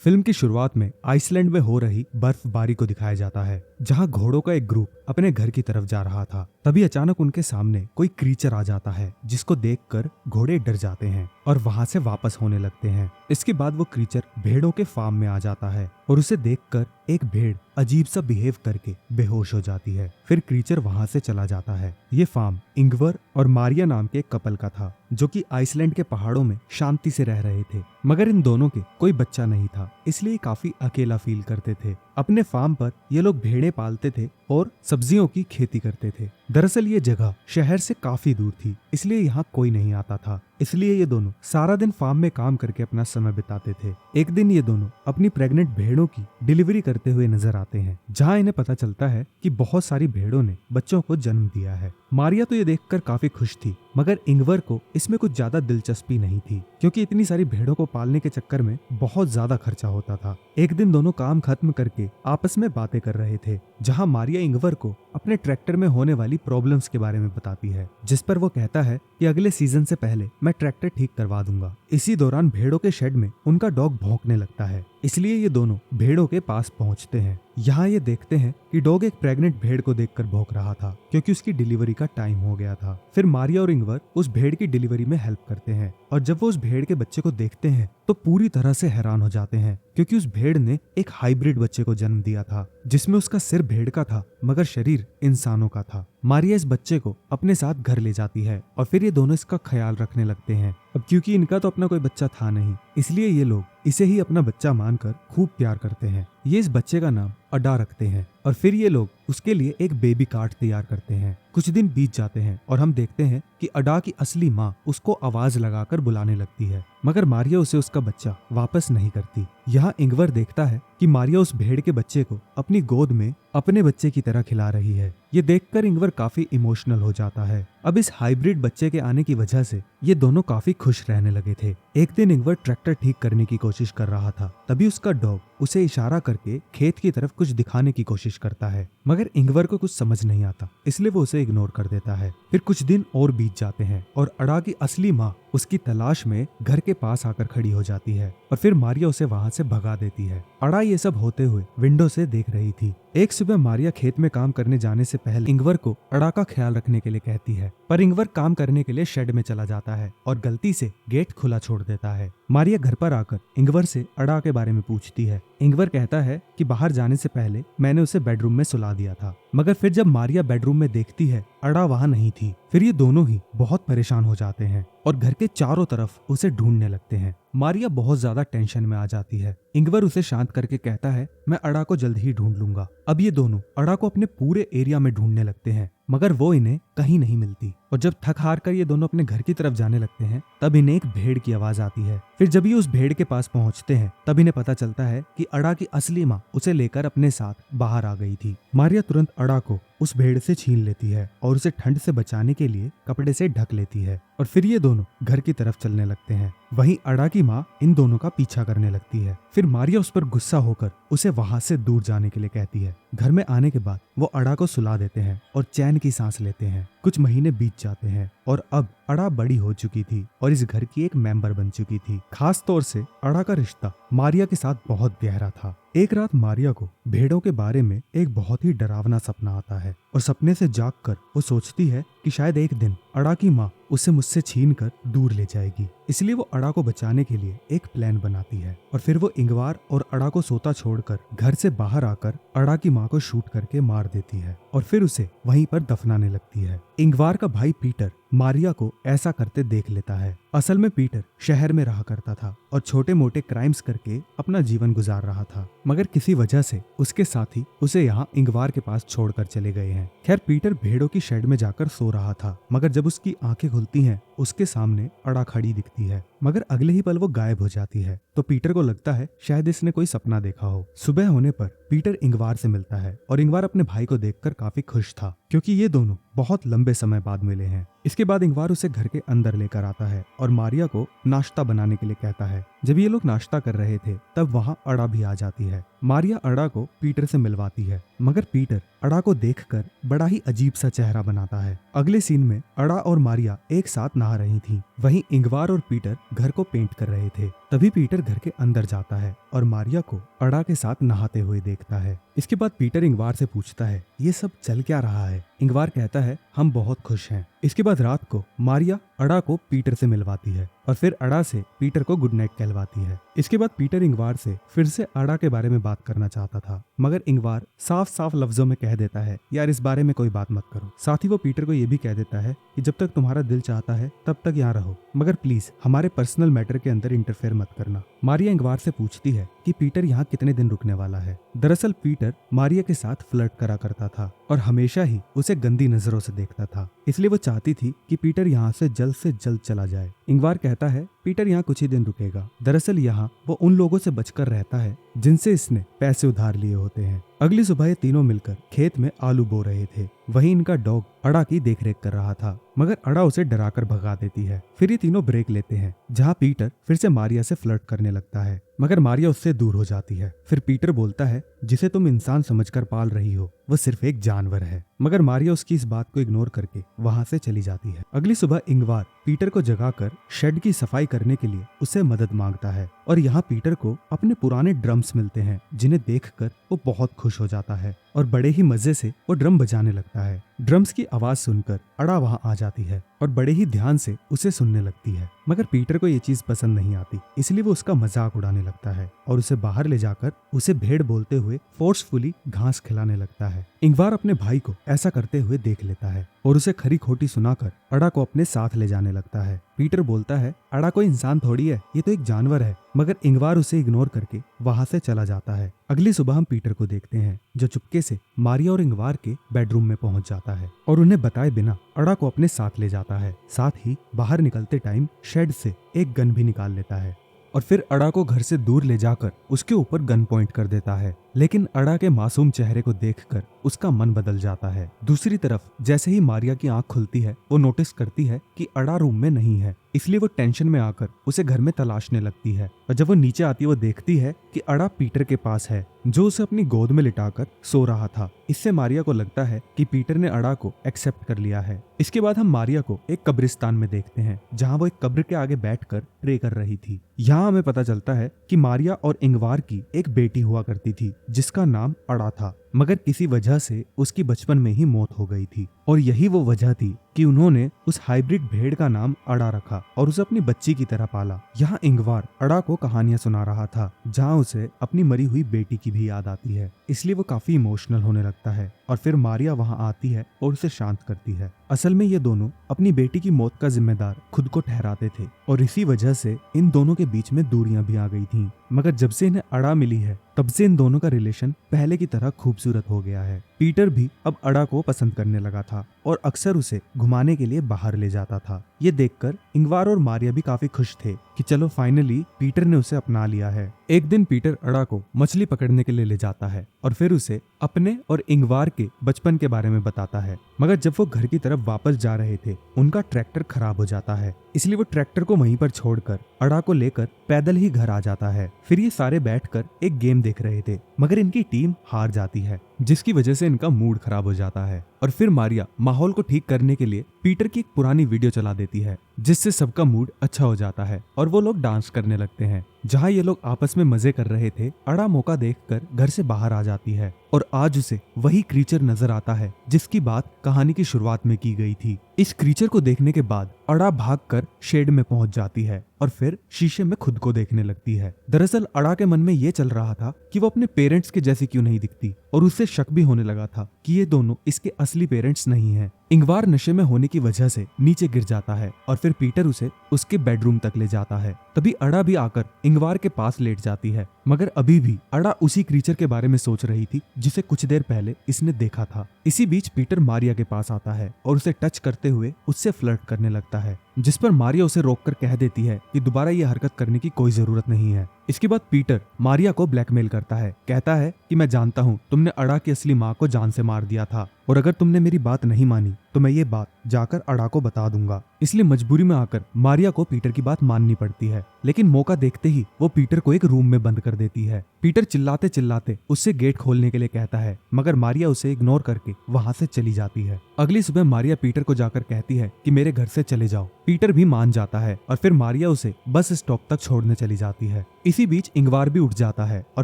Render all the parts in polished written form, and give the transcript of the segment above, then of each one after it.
Film की शुरुआत में आइसलैंड में हो रही बर्फबारी को दिखाया जाता है, जहां घोड़ों का एक ग्रुप अपने घर की तरफ जा रहा था। तभी अचानक उनके सामने कोई क्रीचर आ जाता है, जिसको देखकर घोड़े डर जाते हैं और वहां से वापस होने लगते हैं। इसके बाद वो क्रीचर भेड़ों के फार्म में आ जाता है और उसे देखकर एक भेड़ अजीब सा बिहेव करके बेहोश हो जाती है। फिर क्रीचर वहां से चला जाता है। ये फार्म इंगवर और मारिया नाम के एक कपल का था, जो कि आइसलैंड के पहाड़ों में शांति से रह रहे थे। मगर इन दोनों के कोई बच्चा नहीं था, इसलिए काफी अकेला फील करते थे। अपने फार्म पर ये लोग भेड़ें पालते थे और सब्जियों की खेती करते थे। दरअसल ये जगह शहर से काफी दूर थी, इसलिए यहाँ कोई नहीं आता था। इसलिए ये दोनों सारा दिन फार्म में काम करके अपना समय बिताते थे। एक दिन ये दोनों अपनी प्रेग्नेंट भेड़ों की डिलीवरी करते हुए नजर आते हैं, जहाँ इन्हें पता चलता है कि बहुत सारी भेड़ों ने बच्चों को जन्म दिया है। मारिया तो ये देखकर काफी खुश थी, मगर इंगवर को इसमें कुछ ज्यादा दिलचस्पी नहीं थी, क्योंकि इतनी सारी भेड़ों को पालने के चक्कर में बहुत ज्यादा खर्चा होता था। एक दिन दोनों काम खत्म करके आपस में बातें कर रहे थे, जहां मारिया इंगवर को अपने ट्रैक्टर में होने वाली प्रॉब्लम्स के बारे में बताती है, जिस पर वो कहता है कि अगले सीजन से पहले मैं ट्रैक्टर ठीक करवा दूंगा। इसी दौरान भेड़ों के शेड में उनका डॉग भौंकने लगता है, इसलिए ये दोनों भेड़ों के पास पहुंचते हैं। यहाँ ये देखते हैं कि डॉग एक प्रेग्नेंट भेड़ को देखकर भौंक रहा था, क्योंकि उसकी डिलीवरी का टाइम हो गया था। फिर मारिया और इंगवर उस भेड़ की डिलीवरी में हेल्प करते हैं, और जब वो उस भेड़ के बच्चे को देखते हैं तो पूरी तरह से हैरान हो जाते हैं, क्योंकि उस भेड़ ने एक हाइब्रिड बच्चे को जन्म दिया था, जिसमें उसका सिर भेड़ का था मगर शरीर इंसानों का था। मारिया इस बच्चे को अपने साथ घर ले जाती है और फिर ये दोनों इसका ख्याल रखने लगते हैं। अब क्योंकि इनका तो अपना कोई बच्चा था नहीं, इसलिए ये लोग इसे ही अपना बच्चा मानकर खूब प्यार करते हैं। ये इस बच्चे का नाम अडा रखते हैं और फिर ये लोग उसके लिए एक बेबी कार्ट तैयार करते हैं। कुछ दिन बीत जाते हैं और हम देखते हैं कि अडा की असली माँ उसको आवाज लगाकर बुलाने लगती है, मगर मारिया उसे उसका बच्चा वापस नहीं करती। यहाँ इंगवर देखता है कि मारिया उस भेड़ के बच्चे को अपनी गोद में अपने बच्चे की तरह खिला रही है। ये देखकर इंगवर काफी इमोशनल हो जाता है। अब इस हाइब्रिड बच्चे के आने की वजह से ये दोनों काफी खुश रहने लगे थे। एक दिन इंगवर ट्रैक्टर ठीक करने की कोशिश कर रहा था, तभी उसका डॉग उसे इशारा करके खेत की तरफ कुछ दिखाने की कोशिश करता है, मगर इंगवर को कुछ समझ नहीं आता, इसलिए वो उसे इग्नोर कर देता है। फिर कुछ दिन और बीत जाते हैं और अडा की असली माँ उसकी तलाश में घर के पास आकर खड़ी हो जाती है और फिर मारिया उसे वहां से भगा देती है। अडा ये सब होते हुए विंडो से देख रही थी। एक सुबह मारिया खेत में काम करने जाने से पहले इंगवर को अडा का ख्याल रखने के लिए कहती है, पर इंगवर काम करने के लिए शेड में चला जाता है और गलती से गेट खुला छोड़ देता है। मारिया घर पर आकर इंगवर से अडा के बारे में पूछती है। इंगवर कहता है कि बाहर जाने से पहले मैंने उसे बेडरूम में सुला दिया था, मगर फिर जब मारिया बेडरूम में देखती है अडा वहां नहीं थी। फिर ये दोनों ही बहुत परेशान हो जाते हैं और घर के चारों तरफ उसे ढूंढने लगते हैं। मारिया बहुत ज्यादा टेंशन में आ जाती है। इंगवर उसे शांत करके कहता है, मैं अडा को जल्द ही ढूंढ लूंगा। अब ये दोनों अडा को अपने पूरे एरिया में ढूंढने लगते हैं, मगर वो इन्हें कहीं नहीं मिलती। और जब थक हार कर ये दोनों अपने घर की तरफ जाने लगते हैं, तब इन्हें एक भेड़ की आवाज आती है। फिर जब ये उस भेड़ के पास पहुंचते हैं, तब इन्हें पता चलता है कि अडा की असली माँ उसे लेकर अपने साथ बाहर आ गई थी। मारिया तुरंत अडा को उस भेड़ से छीन लेती है और उसे ठंड से बचाने के लिए कपड़े से ढक लेती है, और फिर ये दोनों घर की तरफ चलने लगते हैं। वहीं अडा की माँ इन दोनों का पीछा करने लगती है। फिर मारिया उस पर गुस्सा होकर उसे वहां से दूर जाने के लिए कहती है। घर में आने के बाद वो अडा को सुला देते हैं और चैन की सांस लेते हैं। कुछ महीने बीत जाते हैं और अब अडा बड़ी हो चुकी थी और इस घर की एक मेंबर बन चुकी थी। खास तौर से अडा का रिश्ता मारिया के साथ बहुत गहरा था। एक रात मारिया को भेड़ों के बारे में एक बहुत ही डरावना सपना आता है और सपने से जागकर वो सोचती है कि शायद एक दिन अडा की माँ उसे मुझसे छीन कर दूर ले जाएगी। इसलिए वो अडा को बचाने के लिए एक प्लान बनाती है और फिर वो इंगवार और अडा को सोता छोड़कर घर से बाहर आकर अडा की माँ को शूट करके मार देती है और फिर उसे वहीं पर दफनाने लगती है। इंगवार का भाई पीटर मारिया को ऐसा करते देख लेता है। असल में पीटर शहर में रहा करता था और छोटे मोटे क्राइम्स करके अपना जीवन गुजार रहा था, मगर किसी वजह से उसके साथी उसे यहाँ इंगवार के पास छोड़कर चले गए हैं। खैर पीटर भेड़ों की शेड में जाकर सो रहा था, मगर जब उसकी आंखें खुलती हैं, उसके सामने अडा खड़ी दिखती है, मगर अगले ही पल वो गायब हो जाती है। तो पीटर को लगता है शायद इसने कोई सपना देखा हो। सुबह होने पर पीटर इंगवार से मिलता है और इंगवार अपने भाई को देखकर काफी खुश था, क्योंकि ये दोनों बहुत लंबे समय बाद मिले हैं। इसके बाद इंगवार उसे घर के अंदर लेकर आता है और मारिया को नाश्ता बनाने के लिए कहता है। जब ये लोग नाश्ता कर रहे थे, तब वहाँ अडा भी आ जाती है। मारिया अडा को पीटर से मिलवाती है मगर पीटर अड़ा को देखकर बड़ा ही अजीब सा चेहरा बनाता है। अगले सीन में अड़ा और मारिया एक साथ नहा रही थी। वहीं इंगवार और पीटर घर को पेंट कर रहे थे। तभी पीटर घर के अंदर जाता है और मारिया को अड़ा के साथ नहाते हुए देखता है। इसके बाद पीटर इंगवार से पूछता है, ये सब चल क्या रहा है? इंगवार कहता है, हम बहुत खुश हैं। इसके बाद रात को मारिया अड़ा को पीटर से मिलवाती है और फिर अड़ा से पीटर को गुड नाइट कहलवाती है। इसके बाद पीटर इंगवार से फिर से अड़ा के बारे में बात करना चाहता था, मगर इंगवार साफ साफ लफ्जों में कह देता है, यार इस बारे में कोई बात मत करो। साथ ही वो पीटर को ये भी कह देता है कि जब तक तुम्हारा दिल चाहता है तब तक यहाँ रहो, मगर प्लीज हमारे पर्सनल मैटर के अंदर इंटरफेयर मत करना। मारिया इंगवार से पूछती है कि पीटर यहाँ कितने दिन रुकने वाला है। दरअसल पीटर मारिया के साथ फ्लर्ट करा करता था और हमेशा ही उसे गंदी नजरों से देखता था, इसलिए वो चाहती थी कि पीटर यहाँ से जल्द चला जाए। इंगवार कहता है पीटर यहाँ कुछ ही दिन रुकेगा। दरअसल यहाँ वो उन लोगों से बचकर रहता है जिनसे इसने पैसे उधार लिए होते हैं। अगली सुबह ये तीनों मिलकर खेत में आलू बो रहे थे। वहीं इनका डॉग अड़ा की देखरेख कर रहा था, मगर अड़ा उसे डराकर भगा देती है। फिर ये तीनों ब्रेक लेते हैं, जहाँ पीटर फिर से मारिया से फ्लर्ट करने लगता है, मगर मारिया उससे दूर हो जाती है। फिर पीटर बोलता है, जिसे तुम इंसान समझकर पाल रही हो वो सिर्फ एक जानवर है, मगर मारिया उसकी इस बात को इग्नोर करके वहाँ से चली जाती है। अगली सुबह इंगवार पीटर को जगाकर शेड की सफाई करने के लिए उससे मदद मांगता है और यहाँ पीटर को अपने पुराने ड्रम्स मिलते हैं, जिन्हें देखकर वो बहुत खुश हो जाता है और बड़े ही मजे से वो ड्रम बजाने लगता है। ड्रम्स की आवाज सुनकर अड़ा वहाँ आ जाती है और बड़े ही ध्यान से उसे सुनने लगती है, मगर पीटर को ये चीज पसंद नहीं आती, इसलिए वो उसका मजाक उड़ाने लगता है और उसे बाहर ले जाकर उसे भेड़ बोलते हुए फोर्सफुली घास खिलाने लगता है। इंगवार अपने भाई को ऐसा करते हुए देख लेता है और उसे खरी खोटी सुनाकर अड़ा को अपने साथ ले जाने लगता है। पीटर बोलता है, अड़ा कोई इंसान थोड़ी है, ये तो एक जानवर है, मगर इंगवार उसे इग्नोर करके वहां से चला जाता है। अगली सुबह हम पीटर को देखते हैं, जो चुपके से मारिया और इंगवार के बेडरूम में पहुंच जाता है और उन्हें बताए बिना अड़ा को अपने साथ ले जाता है। साथ ही बाहर निकलते टाइम शेड से एक गन भी निकाल लेता है और फिर अड़ा को घर से दूर ले जाकर उसके ऊपर गन पॉइंट कर देता है, लेकिन अड़ा के मासूम चेहरे को देखकर उसका मन बदल जाता है। दूसरी तरफ जैसे ही मारिया की आंख खुलती है, वो नोटिस करती है कि अड़ा रूम में नहीं है, इसलिए वो टेंशन में आकर उसे घर में तलाशने लगती है और जब वो नीचे आती है वो देखती है कि अड़ा पीटर के पास है, जो उसे अपनी गोद में लिटाकर सो रहा था। इससे मारिया को लगता है कि पीटर ने अड़ा को एक्सेप्ट कर लिया है। इसके बाद हम मारिया को एक कब्रिस्तान में देखते हैं, जहाँ वो एक कब्र के आगे बैठकर प्रे कर रही थी। यहाँ हमें पता चलता है कि मारिया और इंगवार की एक बेटी हुआ करती थी, जिसका नाम अड़ा था, मगर किसी वजह से उसकी बचपन में ही मौत हो गई थी और यही वो वजह थी कि उन्होंने उस हाइब्रिड भेड़ का नाम अड़ा रखा और उसे अपनी बच्ची की तरह पाला। यहाँ इंगवार अड़ा को कहानियां सुना रहा था, जहाँ उसे अपनी मरी हुई बेटी की भी याद आती है, इसलिए वो काफी इमोशनल होने लगता है और फिर मारिया वहाँ आती है और उसे शांत करती है। असल में ये दोनों अपनी बेटी की मौत का जिम्मेदार खुद को ठहराते थे और इसी वजह से इन दोनों के बीच में दूरियां भी आ गई थीं। मगर जब से इन्हें अड़ा मिली है, तब से इन दोनों का रिलेशन पहले की तरह खूबसूरत हो गया है। पीटर भी अब अड़ा को पसंद करने लगा था और अक्सर उसे घुमाने के लिए बाहर ले जाता था। ये देखकर इंगवार और मारिया भी काफी खुश थे कि चलो फाइनली पीटर ने उसे अपना लिया है। एक दिन पीटर अड़ा को मछली पकड़ने के लिए ले जाता है और फिर उसे अपने और इंगवार के बचपन के बारे में बताता है, मगर जब वो घर की तरफ वापस जा रहे थे, उनका ट्रैक्टर खराब हो जाता है, इसलिए वो ट्रैक्टर को वहीं पर छोड़कर अड़ा को लेकर पैदल ही घर आ जाता है। फिर ये सारे बैठकर एक गेम देख रहे थे, मगर इनकी टीम हार जाती है, जिसकी वजह से इनका मूड खराब हो जाता है और फिर मारिया माहौल को ठीक करने के लिए पीटर की एक पुरानी वीडियो चला देती है, जिससे सबका मूड अच्छा हो जाता है और वो लोग डांस करने लगते हैं। जहाँ ये लोग आपस में मजे कर रहे थे, अड़ा मौका देखकर घर से बाहर आ जाती है और आज उसे वही क्रीचर नजर आता है जिसकी बात कहानी की शुरुआत में की गई थी। इस क्रीचर को देखने के बाद अड़ा भागकर शेड में पहुंच जाती है और फिर शीशे में खुद को देखने लगती है। दरअसल अड़ा के मन में ये चल रहा था कि वो अपने पेरेंट्स के जैसी क्यों नहीं दिखती और उससे शक भी होने लगा था कि ये दोनों इसके असली पेरेंट्स नहीं हैं। इंगवार नशे में होने की वजह से नीचे गिर जाता है और फिर पीटर उसे उसके बेडरूम तक ले जाता है। तभी अड़ा भी आकर इंगवार के पास लेट जाती है, मगर अभी भी अड़ा उसी क्रीचर के बारे में सोच रही थी जिसे कुछ देर पहले इसने देखा था। इसी बीच पीटर मारिया के पास आता है और उसे टच करते हुए उससे फ्लर्ट करने लगता है, जिस पर मारिया उसे रोककर कह देती है कि दोबारा ये हरकत करने की कोई जरूरत नहीं है। इसके बाद पीटर मारिया को ब्लैकमेल करता है, कहता है कि मैं जानता हूँ तुमने अड़ा की असली माँ को जान से मार दिया था और अगर तुमने मेरी बात नहीं मानी तो मैं ये बात जाकर अड़ा को बता दूंगा। इसलिए मजबूरी में आकर मारिया को पीटर की बात माननी पड़ती है, लेकिन मौका देखते ही वो पीटर को एक रूम में बंद कर देती है। पीटर चिल्लाते चिल्लाते उससे गेट खोलने के लिए कहता है, मगर मारिया उसे इग्नोर करके वहां से चली जाती है। अगली सुबह मारिया पीटर को जाकर कहती है कि मेरे घर से चले जाओ। पीटर भी मान जाता है और फिर मारिया उसे बस स्टॉप तक छोड़ने चली जाती है। इसी बीच इंगवार भी उठ जाता है और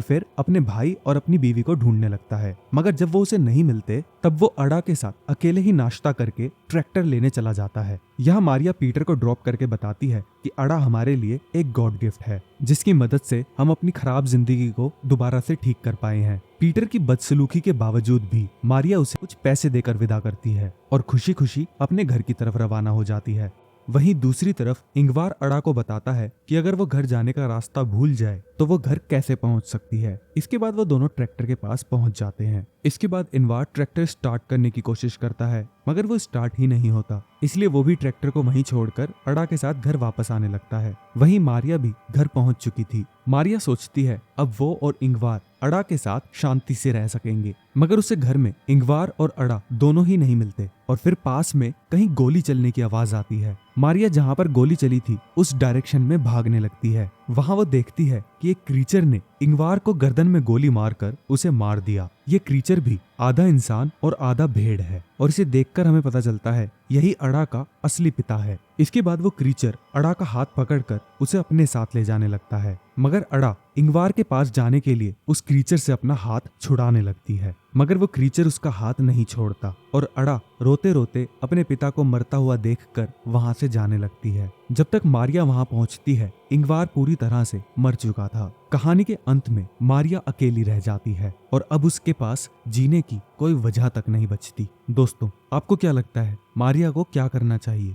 फिर अपने भाई और अपनी बीवी को ढूंढने लगता है, मगर जब वो उसे नहीं मिलते तब वो अड़ा के साथ अकेले ही नाश्ता करके ट्रैक्टर लेने चला जाता है। यहाँ मारिया पीटर को ड्रॉप करके बताती है कि अड़ा हमारे लिए एक गॉड गिफ्ट है, जिसकी मदद से हम अपनी खराब जिंदगी को दोबारा से ठीक कर पाए हैं। पीटर की बदसलूकी के बावजूद भी मारिया उसे कुछ पैसे देकर विदा करती है और खुशी खुशी अपने घर की तरफ रवाना हो जाती है। वहीं दूसरी तरफ इंगवार अड़ा को बताता है कि अगर वो घर जाने का रास्ता भूल जाए तो वो घर कैसे पहुंच सकती है। इसके बाद वो दोनों ट्रैक्टर के पास पहुंच जाते हैं। इसके बाद इंगवार ट्रैक्टर स्टार्ट करने की कोशिश करता है, मगर वो स्टार्ट ही नहीं होता। इसलिए वो भी ट्रैक्टर को वहीं छोड़कर अड़ा के साथ घर वापस आने लगता है। वहीं मारिया भी घर पहुंच चुकी थी। मारिया सोचती है अब वो और इंगवार अड़ा के साथ शांति से रह सकेंगे, मगर उसे घर में इंगवार और अड़ा दोनों ही नहीं मिलते और फिर पास में कहीं गोली चलने की आवाज आती है। मारिया जहाँ पर गोली चली थी उस डायरेक्शन में भागने लगती है। वहाँ वो देखती है कि एक क्रीचर ने इंगवार को गर्दन में गोली मारकर उसे मार दिया। ये क्रीचर भी आधा इंसान और आधा भेड़ है और इसे देखकर हमें पता चलता है यही अड़ा का असली पिता है। इसके बाद वो क्रीचर अड़ा का हाथ पकड़कर उसे अपने साथ ले जाने लगता है, मगर अड़ा इंगवार के पास जाने के लिए उस क्रीचर से अपना हाथ छुड़ाने लगती है, मगर वो क्रीचर उसका हाथ नहीं छोड़ता और अड़ा रोते रोते अपने पिता को मरता हुआ देखकर वहां से जाने लगती है। जब तक मारिया वहां पहुंचती है इंगवार पूरी तरह से मर चुका था। कहानी के अंत में मारिया अकेली रह जाती है और अब उसके पास जीने की कोई वजह तक नहीं बचती। दोस्तों, आपको क्या लगता है मारिया को क्या करना चाहिए?